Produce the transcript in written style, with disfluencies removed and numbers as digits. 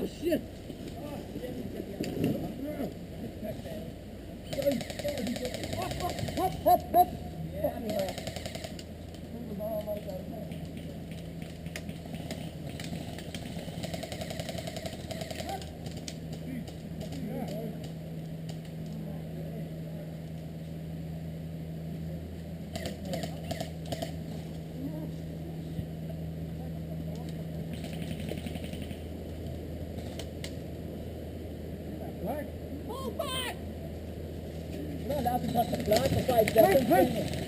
Oh, shit. Hop, hop, hop. Pull back! No, laat hem dat te plaatsen, 5 seconds.